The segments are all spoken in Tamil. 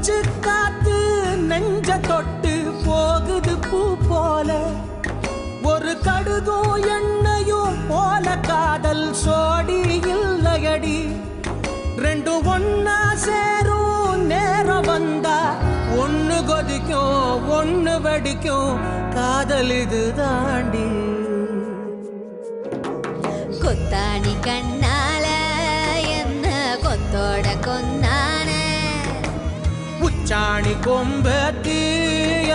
மூச்சு காத்து நெஞ்ச தொட்டு போகுது பூ போல ஒரு கடுகும் எண்ணெயும் போல காதல் சோடி இல்லையடி ரெண்டும் ஒன்னா சேரும் நேரம் வந்தா ஒன்னு கொதிக்கும் ஒன்னு வெடிக்கும் காதல் இது தாண்டி கொத்தாணி கண்ணால என்ன கொத்தோட கொன்னான உச்சாணி கொம்பத்தி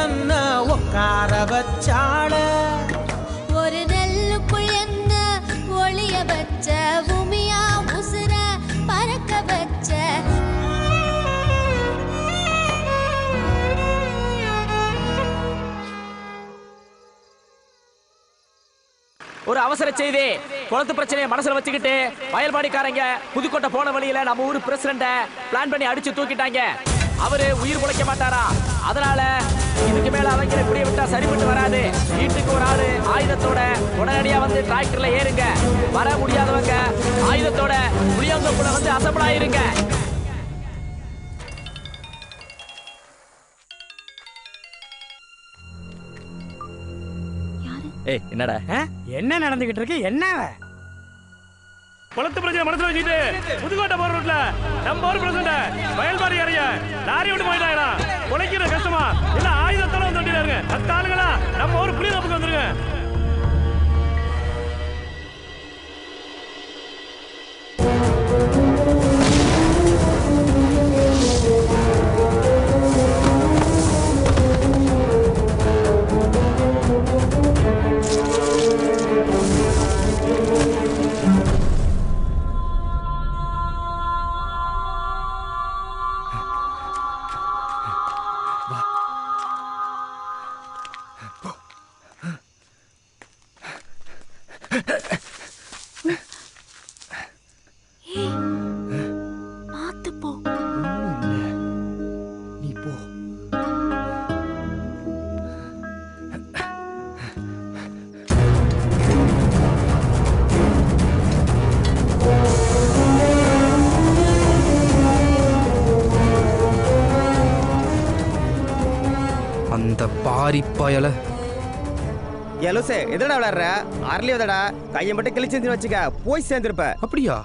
என்ன உக்கார வச்சாள ஒரு நெல்லுக்குள் என்ன ஒளிய வச்ச பூமியா உசுர பறக்க வச்ச ஒரு அவசர செய்தி. குளத்து பிரச்சனையை மனசுல வச்சுக்கிட்டு வயல்பாடிக்காரங்க புதுக்கோட்டை போன வழியில நம்ம ஊர் பிரசிடண்ட பிளான் பண்ணி அடிச்சு தூக்கிட்டாங்க. அவரு உயிர் பிழைக்க மாட்டாரா? அதனால இதுக்கு மேல அவங்க இப்படியே விட்டா சரிப்பட்டு வராது. வீட்டுக்கு ஒரு ஆளு ஆயுதத்தோட உடனடியா வந்து டிராக்டர்ல ஏறுங்க. வர முடியாதவங்க ஆயுதத்தோட புளியங்கப்புல வந்து அசம்பிள் ஆயிருங்க. ஏய் என்னடா என்ன நடந்துகிட்டு இருக்கு? என்ன குளத்து பிரச்சனை மனசுல வச்சுட்டு புதுக்கோட்டை போற ரோட்ல நம்ம ஒரு பிரசிடண்ட் வயல்பாடி இறங்க லாரி விட்டு போயிட்டாங்கடா. உழைக்கிற கஷ்டமா இல்ல ஆயுதத்தோட வந்து வண்டியில மத்த ஆளுங்களா நம்ம ஒரு புளி தப்புக்கு வந்துருங்க. அந்த பாரி பயல எலோசே எதடா விளையாடுற? அரளி வதடா கையை மட்டும் கிழிச்சு வச்சுக்க போய் சேர்ந்துருப்ப. அப்படியா?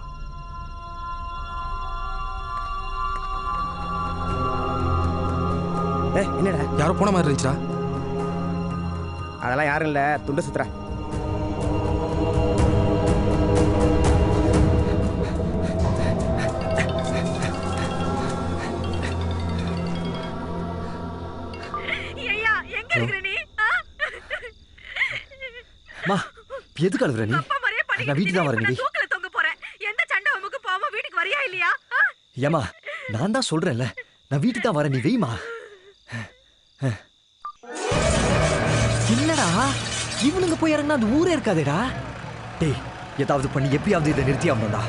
என்னடா யாரோ போன மாதிரி இருந்துச்சா? அதெல்லாம் யாரும் இல்ல, துண்டு சுத்துற. மா எதுக்கு அழுகுற நீ? நான் வீட்டுக்கு தான் வரேன். தூக்கல தொங்க போறேன். எந்த சண்டை உமக்கு போவோம்? வீட்டுக்கு வரியா இல்லையா? ஏமா நான் தான் சொல்றேன்ல, நான் வீட்டுக்கு தான் வரேன். நீ வெய்மா. என்னடா இவனுங்க போய் இறங்கினா அந்த ஊரே இருக்காதேடா. டேய் ஏதாவது பண்ணி எப்படியாவது இதை நிறுத்தி ஆகணும்டா.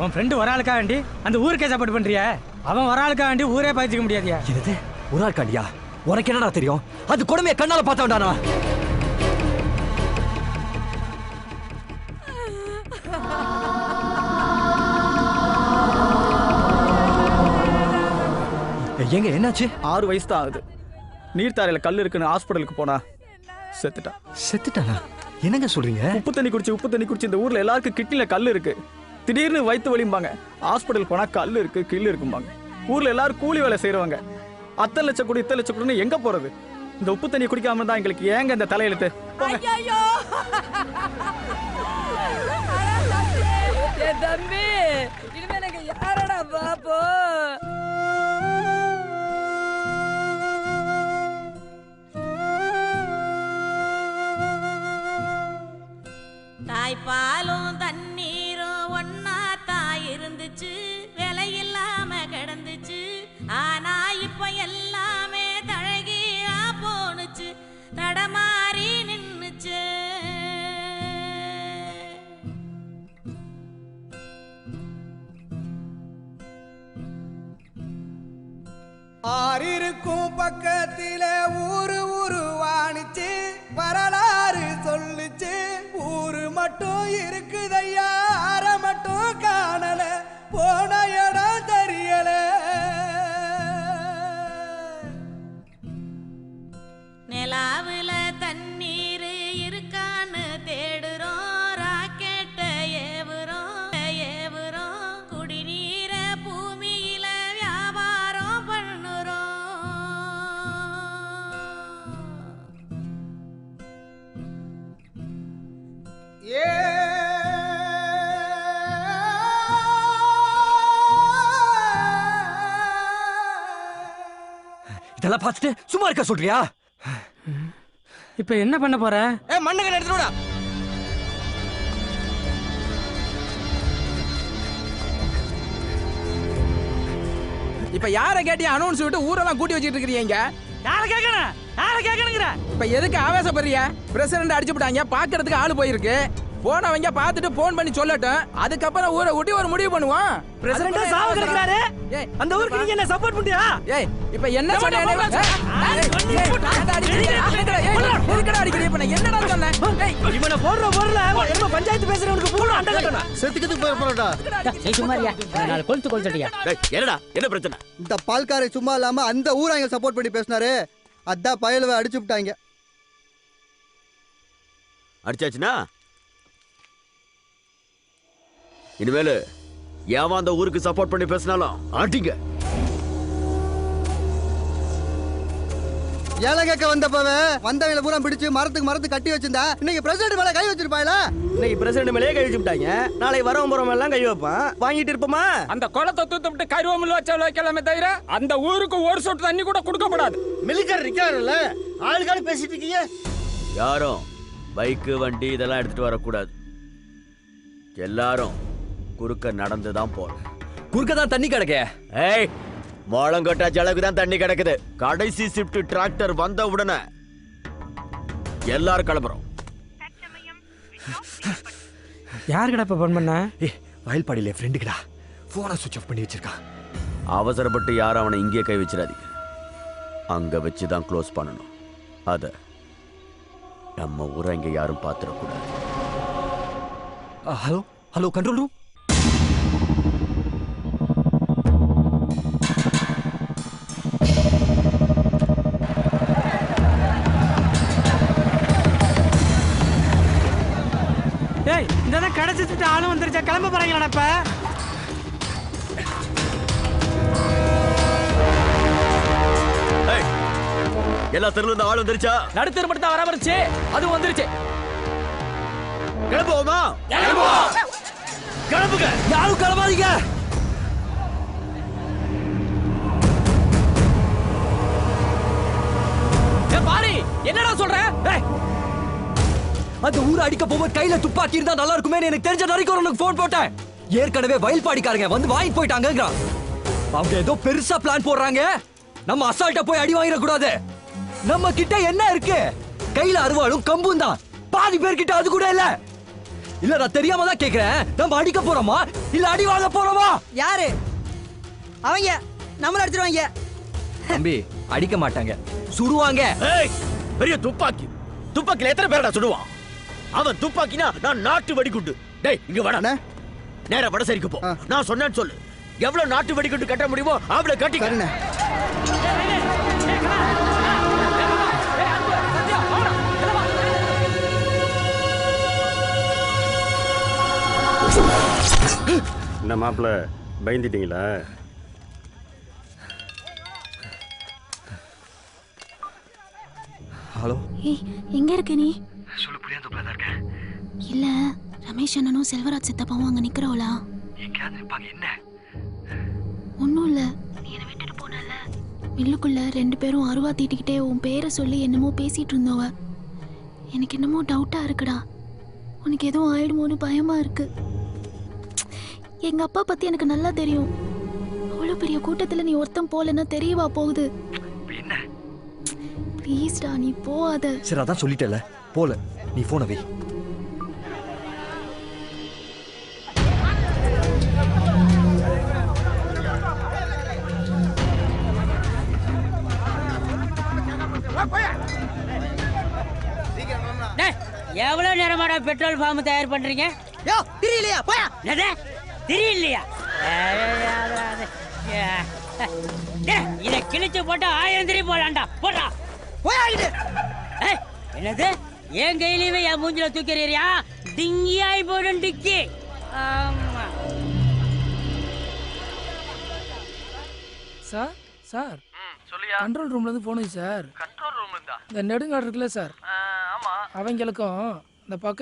உன் ஃப்ரெண்டு ஒரு ஆளுக்கா வேண்டி அந்த ஊருக்கே சப்போர்ட் பண்றியா? அவன் ஒரு ஆளுக்கா வேண்டி ஊரே பாய்ச்சிக்க முடியாதியா? என்னது ஒரு ஆள் காண்டியா? உனக்கு என்னடா தெரியும்? அது கொடுமையை கண்ணால பார்த்தவன்டானா? எங்க என்னாச்சு? 6 வயசு தான் ஆகுது. நீர்த்தாரையில கல் இருக்குன்னு ஹாஸ்பிட்டலுக்கு போனா செத்துட்டான். செத்துட்டானா? என்னங்க சொல்றீங்க? உப்பு தண்ணி குடிச்சு இந்த ஊர்ல எல்லாருக்கும் கிட்னில கல் இருக்கு. திடீர்னு வயிற்று வலிம்பாங்க. ஹாஸ்பிட்டல் போனா கல் இருக்கு கில்லு இருக்கும்பாங்க. ஊர்ல எல்லாரும் கூலி வேலை செய்யறவங்க. அத்தனை லட்சம் கோடி இத்தனை லட்சம் கோடின்னு எங்க போறது? இந்த உப்பு தண்ணி குடிக்காம தான் எங்களுக்கு ஏங்க இந்த தலையெழுத்து? தம்பி இனிமே எனக்கு யாரடா பாப்போ? தாய்ப்பாலும் தண்ணீரும் ஒன்னா தாய் இருந்துச்சு, விலை இல்லாம கிடந்துச்சு. ஆனா இப்ப எல்லாமே தழகியா போனுச்சு, தடமாறி நின்னுச்சு. ஆறிருக்கும் பக்கத்தில ஊரு உருவானுச்சு, வரலாறு சொல்லுச்சு. ஊரு மட்டும் இருக்குதையா, ஆற மட்டும் காணல, போன இடம் தெரியல. இதெல்லாம் பார்த்துட்டு சும்மா இருக்க சொல்றியா? இப்போ என்ன பண்ண போற? மண்ணுங்க எடுத்துடா. இப்ப யார கேட்டி அனௌன்ஸ் விட்டு ஊரெல்லாம் கூட்டி வச்சிட்டு இருக்கீங்க? யார கேக்கணும்? யார கேக்கணுங்கற? இப்ப எதுக்கு ஆவேசப்படுறீங்க? பிரசிடென்ட் அடிச்சு விட்டாங்க, பாக்குறதுக்கு ஆளு போயிருக்கு. போனவங்க பார்த்துட்டு போன் பண்ணி சொல்லட்டும், அதுக்கப்புறம் ஊரை ஊட்டி ஒரு முடிவு பண்ணுவோம். பிரசிடென்ட் சாவு கிடக்குறாரு. அந்த ஊருக்கு நீங்க என்ன சப்போர்ட் பண்றியா? ஏய் இப்ப என்ன சொன்னே? என்னடா சொன்னேன்? இவனை போடுறல என்ன பஞ்சாயத்து பேசுறவனுக்கு பூரா அண்ட கட்டணும். செத்துக்கிட்டு போய் போறடா. ஏய் சும்மாரியா, நாளை கொளுத்துட்டியா? என்னடா என்ன பிரச்சனை? இந்த பால்காரை சும்மா இல்லாம அந்த ஊராங்க சப்போர்ட் பண்ணி பேசினாரு. அதான் பயலுவை அடிச்சு விட்டாங்க. அடிச்சாச்சுனா இனிமேல் ஏன் அந்த ஊருக்கு சப்போர்ட் பண்ணி பேசினாலும் ஆட்டிங்க. ஏழை கேட்க வந்தப்பவே வந்தவங்களை பூரா பிடிச்சு மரத்துக்கு கட்டி வச்சிருந்தா இன்னைக்கு பிரசிடென்ட் மேல கை வச்சிருப்பாங்களா? இன்னைக்கு பிரசிடென்ட் மேலே கை வச்சுட்டாங்க. நாளை வரவன் போறவன் எல்லாம் கை வைப்பான். வாங்கிட்டு இருப்போமா? அந்த குளத்தை தூத்துட்டு கருவமில் வச்ச வைக்கலாமே தவிர அந்த ஊருக்கு ஒரு சொட்டு தண்ணி கூட கொடுக்கப்படாது. மிலிட்டரி இருக்காருல்ல, ஆளுக்கால பேசிட்டு இருக்கீங்க. யாரும் பைக்கு வண்டி இதெல்லாம் எடுத்துட்டு வரக்கூடாது. எல்லாரும் குறுக்க நடந்துதான் போறோம். குறுக்க தான் தண்ணி கிடக்க. ஏய் மோளங்கொட்டா ஜலக்கு தான் தண்ணி கிடக்குது. கடைசி ஷிஃப்ட் டிராக்டர் வந்த உடனே எல்லாரும் கிளம்புறோம். யாருக்கடா இப்ப போன் பண்ண? வயல்பாடியில ஃப்ரெண்டுக்குடா. போனை சுவிட்ச் ஆஃப் பண்ணி வச்சிருக்கான். அவசரப்பட்டு யாரும் அவனை இங்கே கை வச்சிடாதீங்க. அங்க வச்சுதான் க்ளோஸ் பண்ணணும். அத நம்ம ஊரை இங்க யாரும் பார்த்துடக்கூடாது. Hello hello control room. ஏய் இந்த கடைச்சிட்டு ஆளும் வந்துருச்சா? கிளம்ப போறாங்களாடா இப்ப? எல்லா தெருல இருந்து ஆள் வந்துருச்சா? நடுத்தர் மட்டும் தான் வரவருச்சு, அது வந்துருச்சு. கிளம்புவோமா? கிளம்புங்க. யாரும் கிளம்பாதீங்க. பாரி என்னடா சொல்ற? அந்த ஊரை அடிக்க போகும்போது கையில துப்பாக்கி இருந்தா நல்லா இருக்குமே எனக்கு தெரிஞ்ச வரைக்கும் உனக்கு போன் போட்டேன். ஏற்கனவே வயல்பாடிக்காரங்க வந்து வாங்கிட்டு போயிட்டாங்க. அவங்க ஏதோ பெருசா பிளான் போடுறாங்க. நம்ம அசால்ட்டா போய் அடி வாங்கிட கூடாது. நம்ம கிட்ட என்ன இருக்கு? கையில அருவாளும் கம்பும் தான். பாதி பேர்கிட்ட அது கூட இல்ல. இல்ல நான் தெரியாம தான் கேக்குறேன். நம்ம அடிக்க போறோமா இல்ல அடி வாங்க போறோமா? யாரு அவங்க? நம்மள அடிச்சிருவாங்க. தம்பி அடிக்க மாட்டாங்க, சுடுவாங்க. பெரிய துப்பாக்கி. துப்பாக்கில எத்தனை பேரடா சுடுவான்? அவன் துப்பாக்கினா நான் நாட்டு வெடிகுண்டு. டேய் இங்க வாடா. நேரா வடசேரிக்கு போ. நான் சொன்னேன்னு சொல்லு. எவ்வளவு நாட்டு வெடிகுண்டு கட்ட முடியுமோ அவளை கட்டிக்க. என்ன மாப்பிள்ள பயந்துட்டீங்களா? ஹலோ ஏய் எங்க இருக்க நீ? சொல்லு புரியாதப்பல தான் இருக்கேன். இல்ல ரமேஷ் அண்ணனும் செல்வராஜ் சித்தப்பாவும் அங்க நிக்கிறோளா? எங்கயாவது நிப்பாங்க. என்ன? ஒன்னும் இல்ல, நீ என்ன விட்டுட்டு போனல மில்லுக்குள்ள 2 பேரும் அருவா தீட்டிக்கிட்டே உன் பேரை சொல்லி என்னமோ பேசிட்டு இருந்தவ. எனக்கு என்னமோ டவுட்டா இருக்குடா. உனக்கு எதுவும் ஆயிடுமோன்னு பயமா இருக்கு. எங்க அப்பா பத்தி எனக்கு நல்லா தெரியும். அவ்வளவு பெரிய கூட்டத்துல நீ ஒருத்தன் போலன்னா தெரியவா போகுது? என்ன? ப்ளீஸ்டா நீ போகாத. சரி அதான் சொல்லிட்டல போல. நீ போன வை. எவ்வளவு நேரமாடா பெட்ரோல் ஃபார்ம் தயார் பண்றீங்க? யோ தெரியலையா? போயா. என்னது தெரியலையா? இதை கிழிச்சு போட்டா 1000 திரி போலாண்டா. போடா போயாகிட்டு. என்னது என் கையிலயுமே என் மூஞ்சில தூக்கிறீரியா? டிங்கியாய் போடும் டிக்கி. ஆமா சார். சார் சொல்லியா? கண்ட்ரோல் ரூம்ல இருந்து போனுது சார். கண்ட்ரோல் ரூம் இருந்தா இந்த நெடுங்காடு இருக்குல்ல சார், ஆமா அவங்களுக்கும் இந்த பக்கம்